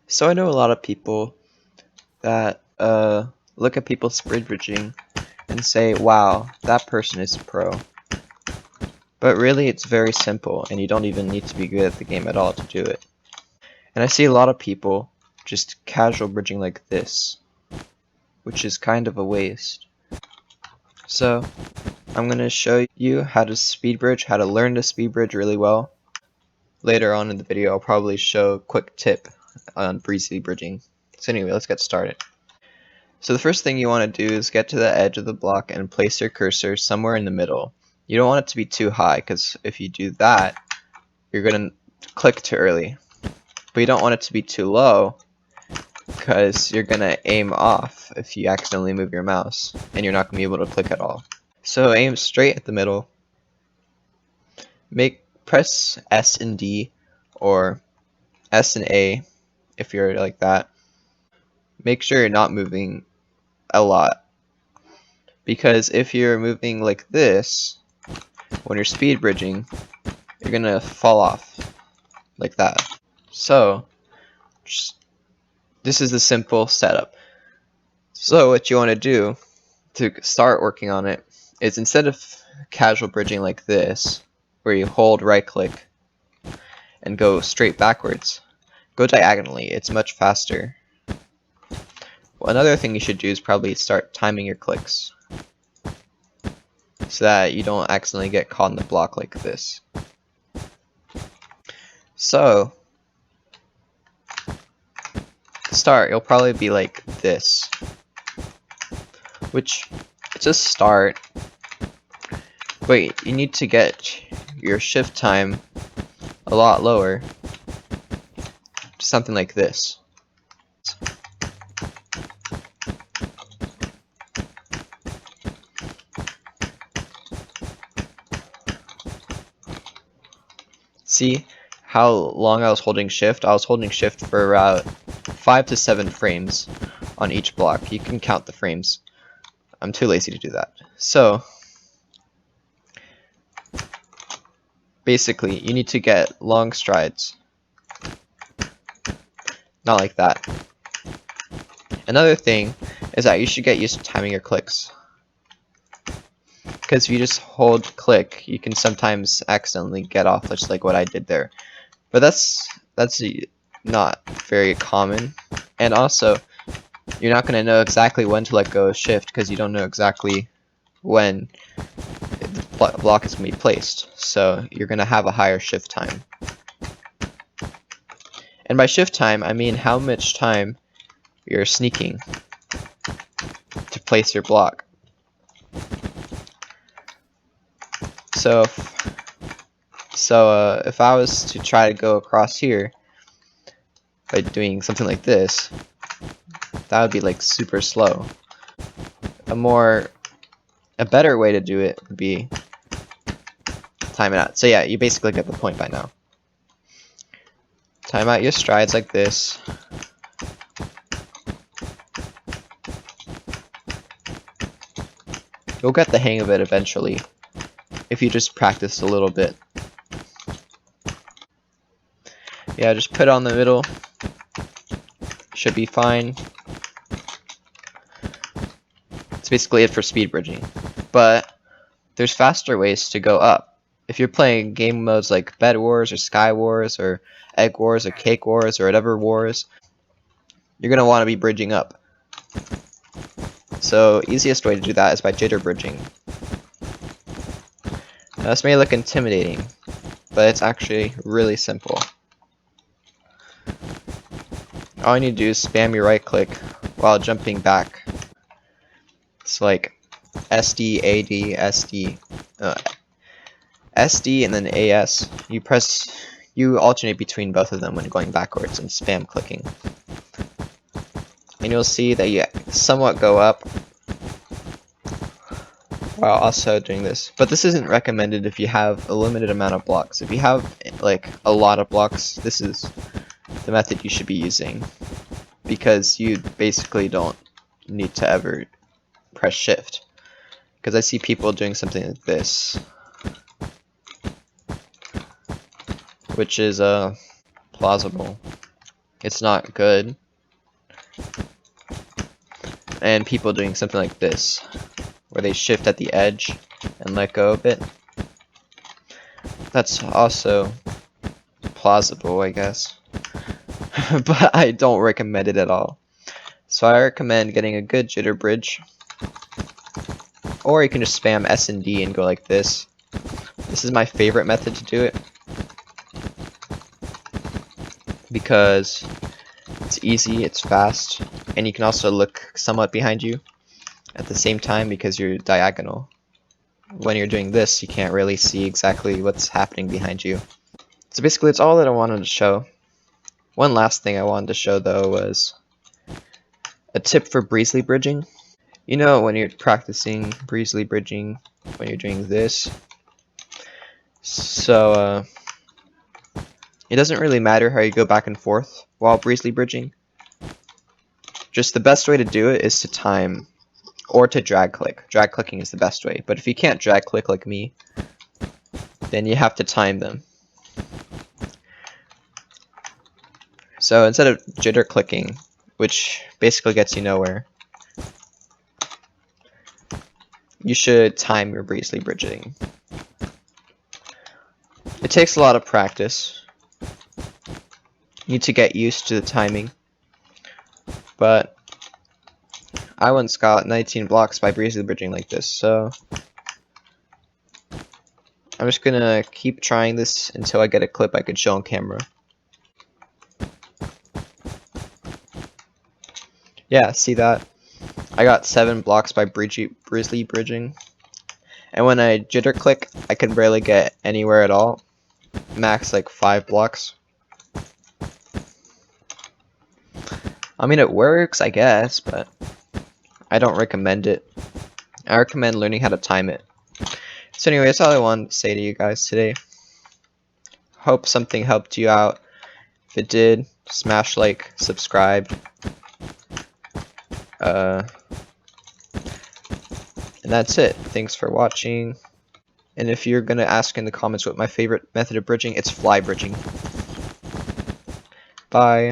So I know a lot of people that look at people speed bridging and say, wow, that person is pro. But really it's very simple and you don't even need to be good at the game at all to do it. And I see a lot of people just casual bridging like this, which is kind of a waste. So I'm going to show you how to speed bridge, how to learn to speed bridge really well. Later on in the video I'll probably show a quick tip on breezy bridging. So anyway, let's get started. So the first thing you want to do is get to the edge of the block and place your cursor somewhere in the middle. You don't want it to be too high, because if you do that, you're going to click too early. But you don't want it to be too low, because you're going to aim off if you accidentally move your mouse, and you're not going to be able to click at all. So aim straight at the middle. Press S and D, or S and A if you're like that. Make sure you're not moving a lot, because if you're moving like this when you're speed bridging, you're gonna fall off like that. So this is the simple setup. So what you want to do to start working on it is, instead of casual bridging like this, where you hold right click and go straight backwards, go diagonally. It's much faster. Well, another thing you should do is probably start timing your clicks, so that you don't accidentally get caught in the block like this. So to start, you'll probably be like this, which it's a start. Wait, you need to get your shift time a lot lower, something like this. See how long I was holding shift? I was holding shift for around 5 to 7 frames on each block. You can count the frames. I'm too lazy to do that. So basically, you need to get long strides. Not like that. Another thing is that you should get used to timing your clicks, because if you just hold click, you can sometimes accidentally get off, just like what I did there. But that's not very common. And also, you're not going to know exactly when to let go of shift, because you don't know exactly when the block is going to be placed. So you're going to have a higher shift time. And by shift time, I mean how much time you're sneaking to place your block. So if I was to try to go across here by doing something like this, that would be like super slow. A better way to do it would be time it out. So yeah, you basically get the point by now. Time out your strides like this. You'll get the hang of it eventually, if you just practice a little bit. Yeah, just put it on the middle. Should be fine. It's basically it for speed bridging. But there's faster ways to go up. If you're playing game modes like Bed Wars or Sky Wars or Egg Wars or Cake Wars or whatever wars, you're going to want to be bridging up. So easiest way to do that is by jitter bridging. Now this may look intimidating, but it's actually really simple. All you need to do is spam your right click while jumping back. It's like SD, AD, SD, SD, and then AS. You alternate between both of them when going backwards and spam clicking. And you'll see that you somewhat go up while also doing this. But this isn't recommended if you have a limited amount of blocks. If you have like a lot of blocks, this is the method you should be using, because you basically don't need to ever press shift. Because I see people doing something like this, which is plausible. it's not good. And people doing something like this, where they shift at the edge and let go of it. That's also plausible, I guess. But I don't recommend it at all. So I recommend getting a good jitter bridge. Or you can just spam S and D and go like this. This is my favorite method to do it, because it's easy, it's fast, and you can also look somewhat behind you at the same time because you're diagonal. When you're doing this, you can't really see exactly what's happening behind you. So basically, it's all that I wanted to show. One last thing I wanted to show, though, was a tip for breezely bridging. You know, when you're practicing breezely bridging, when you're doing this, so it doesn't really matter how you go back and forth while breezely bridging. Just the best way to do it is to time, or to drag click. Drag clicking is the best way, but if you can't drag click like me, then you have to time them. So instead of jitter clicking, which basically gets you nowhere, you should time your breezely bridging. It takes a lot of practice. You need to get used to the timing. But I once got 19 blocks by breezely bridging like this, so I'm just gonna keep trying this until I get a clip I could show on camera. Yeah, see that? I got 7 blocks by breezely bridging. And when I jitter click, I can barely get anywhere at all. Max like 5 blocks. I mean, it works, I guess, but I don't recommend it. I recommend learning how to time it. So anyway, that's all I wanted to say to you guys today. Hope something helped you out. If it did, smash like, subscribe. And that's it. Thanks for watching. And if you're gonna ask in the comments what my favorite method of bridging, it's fly bridging. Bye.